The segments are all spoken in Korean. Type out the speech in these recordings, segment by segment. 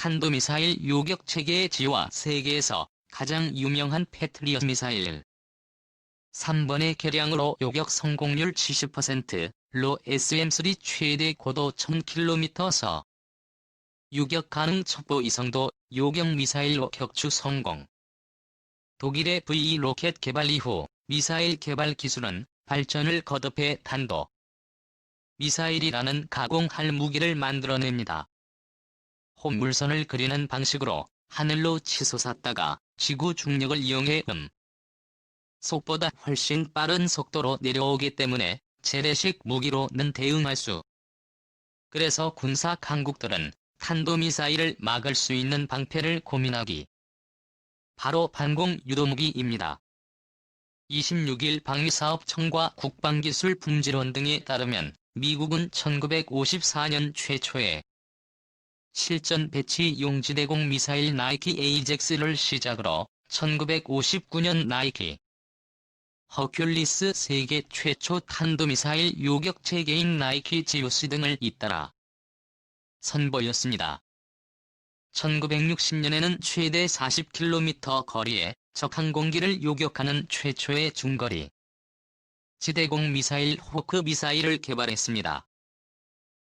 탄도미사일 요격체계의 지와 세계에서 가장 유명한 패트리엇 미사일. 3번의 개량으로 요격 성공률 70%로 SM-3 최대 고도 1000km서 유격 가능 첩보 이성도 요격 미사일로 격추 성공. 독일의 V 로켓 개발 이후 미사일 개발 기술은 발전을 거듭해 탄도 미사일이라는 가공할 무기를 만들어냅니다. 홈물선을 그리는 방식으로 하늘로 치솟았다가 지구 중력을 이용해 속보다 훨씬 빠른 속도로 내려오기 때문에 재래식 무기로는 대응할 수. 그래서 군사 강국들은 탄도미사일을 막을 수 있는 방패를 고민하기. 바로 반공 유도무기입니다. 26일 방위사업청과 국방기술품질원 등에 따르면 미국은 1954년 최초의 실전 배치 용지대공 미사일 나이키 에이젝스를 시작으로 1959년 나이키 허큘리스 세계 최초 탄도미사일 요격체계인 나이키 지우스 등을 잇따라 선보였습니다. 1960년에는 최대 40km 거리에 적 항공기를 요격하는 최초의 중거리 지대공 미사일 호크 미사일을 개발했습니다.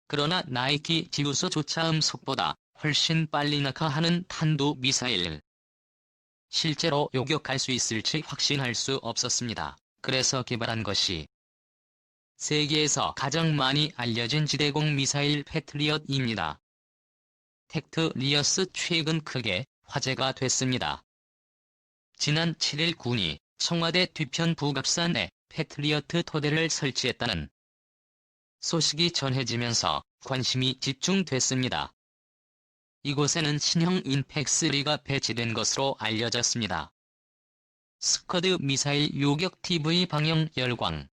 그러나 나이키 지우스조차 음속보다 훨씬 빨리 낙하하는 탄도 미사일. 실제로 요격할 수 있을지 확신할 수 없었습니다. 그래서 개발한 것이 세계에서 가장 많이 알려진 지대공 미사일 패트리엇입니다. 텍트 리어스 최근 크게 화제가 됐습니다. 지난 7일 군이 청와대 뒤편 북악산에 패트리어트 토대를 설치했다는 소식이 전해지면서 관심이 집중됐습니다. 이곳에는 신형 인팩3가 배치된 것으로 알려졌습니다. 스커드 미사일 요격 TV 방영 열광.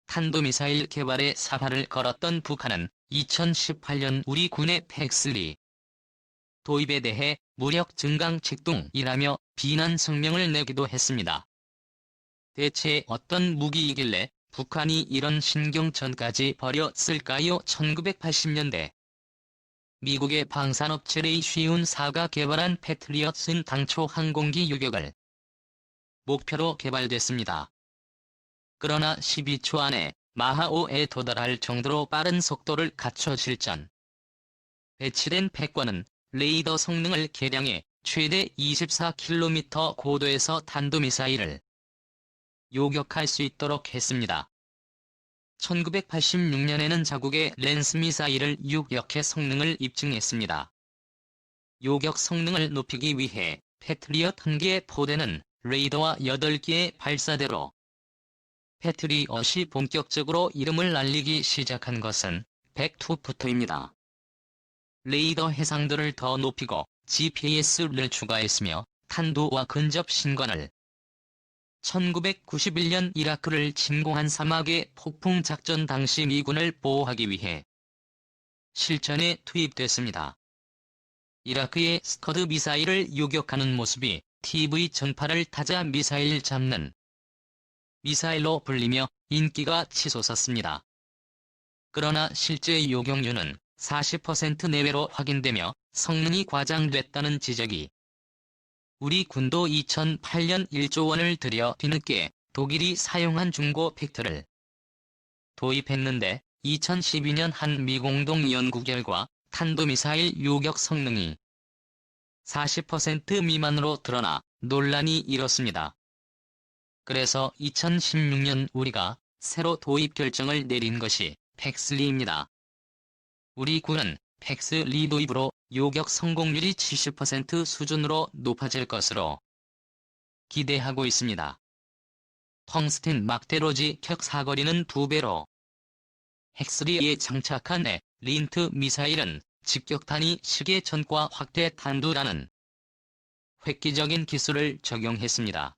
탄도미사일 개발에 사활을 걸었던 북한은 2018년 우리 군의 팩3 도입에 대해 무력 증강책동이라며 비난 성명을 내기도 했습니다. 대체 어떤 무기이길래 북한이 이런 신경전까지 벌였을까요? 1980년대 미국의 방산업체 레이쉬운4가 개발한 패트리엇은 당초 항공기 요격을 목표로 개발됐습니다. 그러나 12초 안에 마하5에 도달할 정도로 빠른 속도를 갖춰 실전 배치된 패권은 레이더 성능을 개량해 최대 24km 고도에서 탄도미사일을 요격할 수 있도록 했습니다. 1986년에는 자국의 랜스 미사일을 요격해 성능을 입증했습니다. 요격 성능을 높이기 위해 패트리엇 1개의 포대는 레이더와 8개의 발사대로 패트리엇이 본격적으로 이름을 알리기 시작한 것은 백투부터입니다. 레이더 해상도를 더 높이고 GPS를 추가했으며 탄도와 근접 신관을 1991년 이라크를 침공한 사막의 폭풍 작전 당시 미군을 보호하기 위해 실전에 투입됐습니다. 이라크의 스커드 미사일을 요격하는 모습이 TV 전파를 타자 미사일 잡는 미사일로 불리며 인기가 치솟았습니다. 그러나 실제 요격률은 40% 내외로 확인되며 성능이 과장됐다는 지적이 우리 군도 2008년 1조 원을 들여 뒤늦게 독일이 사용한 중고 팩트를 도입했는데 2012년 한 미 공동 연구 결과 탄도미사일 요격 성능이 40% 미만으로 드러나 논란이 일었습니다. 그래서 2016년 우리가 새로 도입 결정을 내린 것이 팩3입니다. 우리 군은 팩3 도입으로 요격 성공률이 70% 수준으로 높아질 것으로 기대하고 있습니다. 텅스텐 막대로지 격 사거리는 2배로 핵3에 장착한 린트 미사일은 직격탄이 시계 전과 확대 탄두라는 획기적인 기술을 적용했습니다.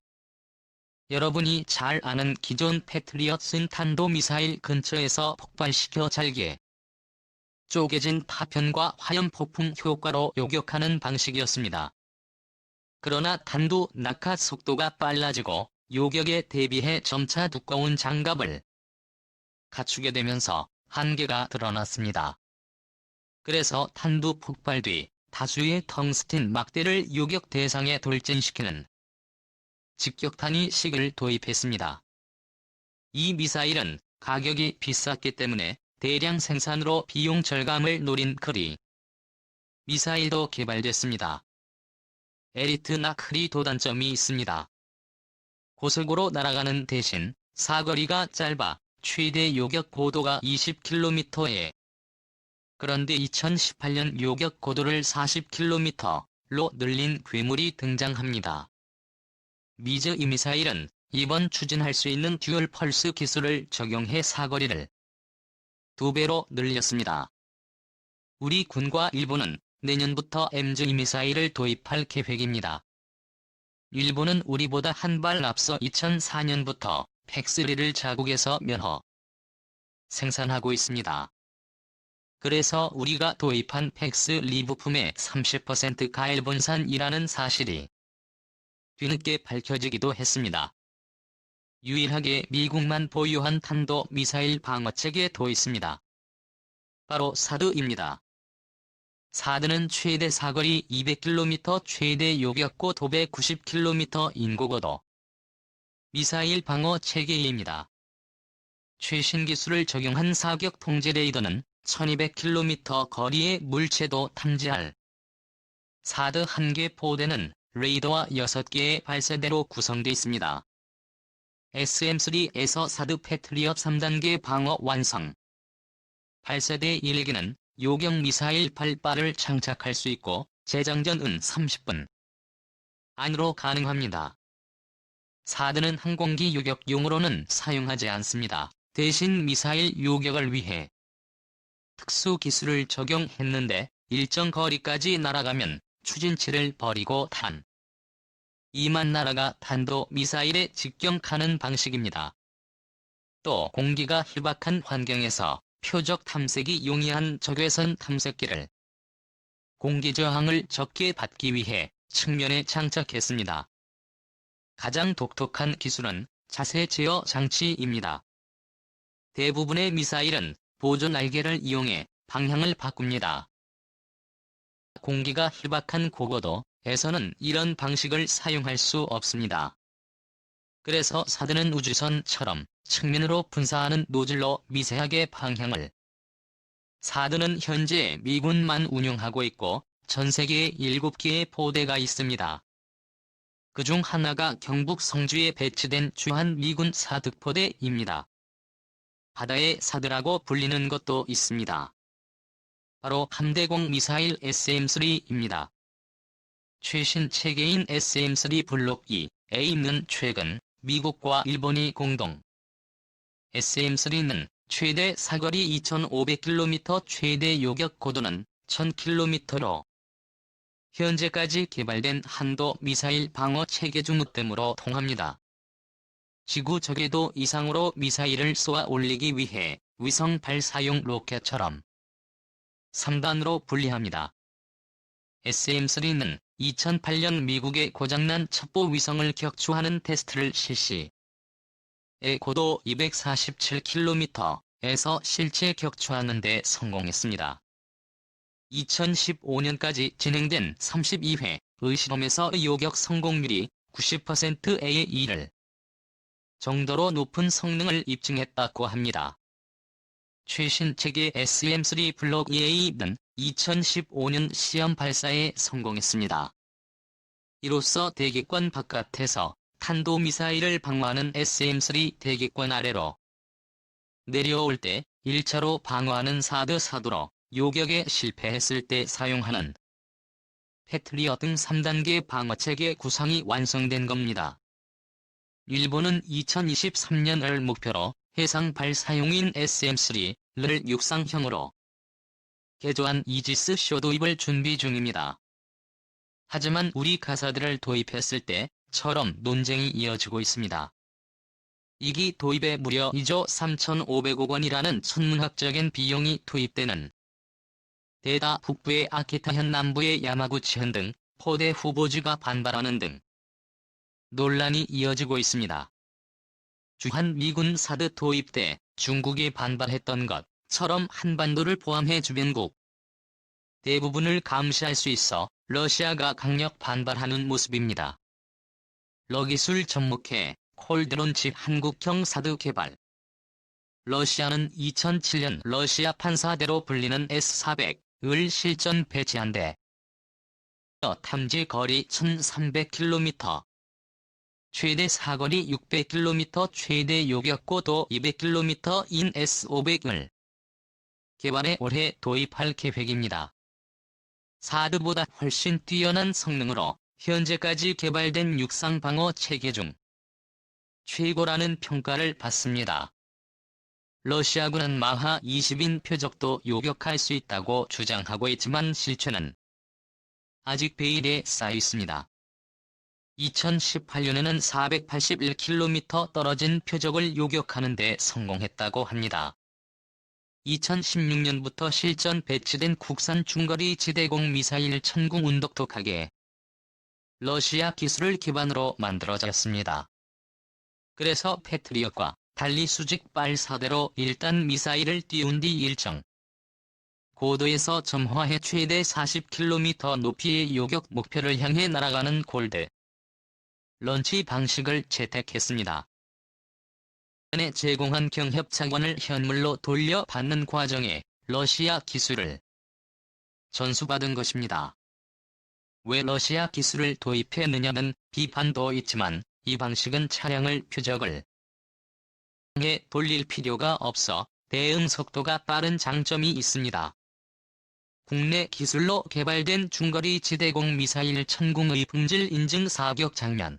여러분이 잘 아는 기존 패트리엇은 탄도미사일 근처에서 폭발시켜 잘게 쪼개진 파편과 화염폭풍 효과로 요격하는 방식이었습니다. 그러나 탄도 낙하 속도가 빨라지고 요격에 대비해 점차 두꺼운 장갑을 갖추게 되면서 한계가 드러났습니다. 그래서 탄두 폭발 뒤 다수의 텅스텐 막대를 요격 대상에 돌진시키는 직격탄이식을 도입했습니다. 이 미사일은 가격이 비쌌기 때문에 대량 생산으로 비용 절감을 노린 커리 미사일도 개발됐습니다. 에리트 나클이 도단점이 있습니다. 고속으로 날아가는 대신 사거리가 짧아 최대 요격 고도가 20km에 그런데 2018년 요격 고도를 40km로 늘린 괴물이 등장합니다. 미즈 이 미사일은 이번 추진할 수 있는 듀얼 펄스 기술을 적용해 사거리를 2배로 늘렸습니다. 우리 군과 일본은 내년부터 MZ 미사일을 도입할 계획입니다. 일본은 우리보다 한 발 앞서 2004년부터 팩3를 자국에서 면허 생산하고 있습니다. 그래서 우리가 도입한 팩3 부품의 30%가 일본산이라는 사실이 뒤늦게 밝혀지기도 했습니다. 유일하게 미국만 보유한 탄도 미사일 방어체계도 있습니다. 바로 사드입니다. 사드는 최대 사거리 200km, 최대 요격고 590km 인고고도 미사일 방어 체계입니다. 최신 기술을 적용한 사격 통제 레이더는 1200km 거리의 물체도 탐지할 사드 1개 포대는 레이더와 6개의 발사대로 구성되어 있습니다. SM-3에서 사드 패트리엇 3단계 방어 완성. 발사대 1개는 요격 미사일 8발을 장착할 수 있고 재장전은 30분 안으로 가능합니다. 사드는 항공기 요격용으로는 사용하지 않습니다. 대신 미사일 요격을 위해 특수 기술을 적용했는데 일정 거리까지 날아가면 추진치를 버리고 이만 날아가 탄도 미사일에 직격하는 방식입니다. 또 공기가 희박한 환경에서 표적 탐색이 용이한 적외선 탐색기를 공기 저항을 적게 받기 위해 측면에 장착했습니다. 가장 독특한 기술은 자세 제어 장치입니다. 대부분의 미사일은 보조 날개를 이용해 방향을 바꿉니다. 공기가 희박한 고고도에서는 이런 방식을 사용할 수 없습니다. 그래서 사드는 우주선처럼 측면으로 분사하는 노즐로 미세하게 방향을 사드는 현재 미군만 운용하고 있고 전 세계에 7개의 포대가 있습니다. 그중 하나가 경북 성주에 배치된 주한 미군 사드포대입니다. 바다의 사드라고 불리는 것도 있습니다. 바로 함대공 미사일 SM-3입니다. 최신 체계인 SM-3 블록 2A는 최근 미국과 일본이 공동 SM-3는 최대 사거리 2500km, 최대 요격 고도는 1000km로 현재까지 개발된 한도 미사일 방어 체계 중 으뜸으로 통합니다. 지구 적외도 이상으로 미사일을 쏘아 올리기 위해 위성 발사용 로켓처럼 3단으로 분리합니다. SM-3는 2008년 미국의 고장난 첩보 위성을 격추하는 테스트를 실시. 고도 247km에서 실제 격추하는 데 성공했습니다. 2015년까지 진행된 32회의 실험에서 요격 성공률이 90%에 이를 정도로 높은 성능을 입증했다고 합니다. 최신 체계 SM-3 블록 2A는 2015년 시험 발사에 성공했습니다. 이로써 대기권 바깥에서 탄도미사일을 방어하는 SM-3 대기권 아래로 내려올 때 1차로 방어하는 사드로 요격에 실패했을 때 사용하는 패트리엇 등 3단계 방어체계 구상이 완성된 겁니다. 일본은 2023년을 목표로 해상 발사용인 SM-3를 육상형으로 개조한 이지스 쇼 도입을 준비 중입니다. 하지만 우리 가사들을 도입했을 때처럼 논쟁이 이어지고 있습니다. 이기 도입에 무려 2조 3,500억 원이라는 천문학적인 비용이 투입되는 데다 북부의 아키타현 남부의 야마구치현 등 포대 후보지가 반발하는 등 논란이 이어지고 있습니다. 주한 미군 사드 도입 때 중국이 반발했던 것처럼 한반도를 포함해 주변국 대부분을 감시할 수 있어 러시아가 강력 반발하는 모습입니다. 러기술 접목해 콜드론치 한국형 사드 개발. 러시아는 2007년 러시아판 4대로 불리는 S-400을 실전 배치한 데 탐지 거리 1300km, 최대 사거리 600km, 최대 요격고도 200km인 S-500을 개발해 올해 도입할 계획입니다. 사드보다 훨씬 뛰어난 성능으로 현재까지 개발된 육상 방어 체계 중 최고라는 평가를 받습니다. 러시아군은 마하 20인 표적도 요격할 수 있다고 주장하고 있지만 실체는 아직 베일에 쌓여 있습니다. 2018년에는 481km 떨어진 표적을 요격하는 데 성공했다고 합니다. 2016년부터 실전 배치된 국산 중거리 지대공 미사일 천궁 운독독하게 러시아 기술을 기반으로 만들어졌습니다. 그래서 패트리엇과 달리 수직 발사대로 일단 미사일을 띄운 뒤 일정 고도에서 점화해 최대 40km 높이의 요격 목표를 향해 날아가는 골드 런치 방식을 채택했습니다. 전에 제공한 경협 차관을 현물로 돌려받는 과정에 러시아 기술을 전수받은 것입니다. 왜 러시아 기술을 도입했느냐는 비판도 있지만 이 방식은 차량을 표적을 향해 돌릴 필요가 없어 대응 속도가 빠른 장점이 있습니다. 국내 기술로 개발된 중거리 지대공 미사일 천궁의 품질 인증 사격 장면,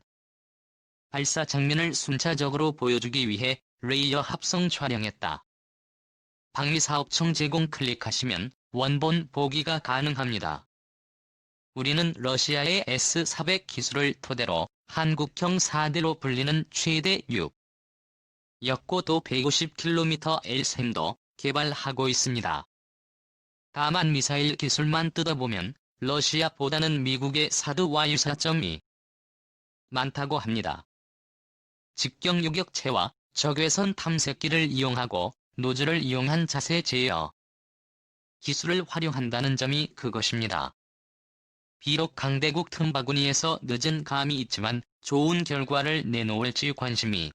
발사 장면을 순차적으로 보여주기 위해 레이어 합성 촬영했다. 방위사업청 제공 클릭하시면 원본 보기가 가능합니다. 우리는 러시아의 S-400 기술을 토대로 한국형 4대로 불리는 최대 역고도 150km LSAM도 개발하고 있습니다. 다만 미사일 기술만 뜯어보면 러시아보다는 미국의 사드와 유사점이 많다고 합니다. 직경 요격체와 적외선 탐색기를 이용하고 노즐을 이용한 자세 제어 기술을 활용한다는 점이 그것입니다. 비록 강대국 틈바구니에서 늦은 감이 있지만 좋은 결과를 내놓을지 관심이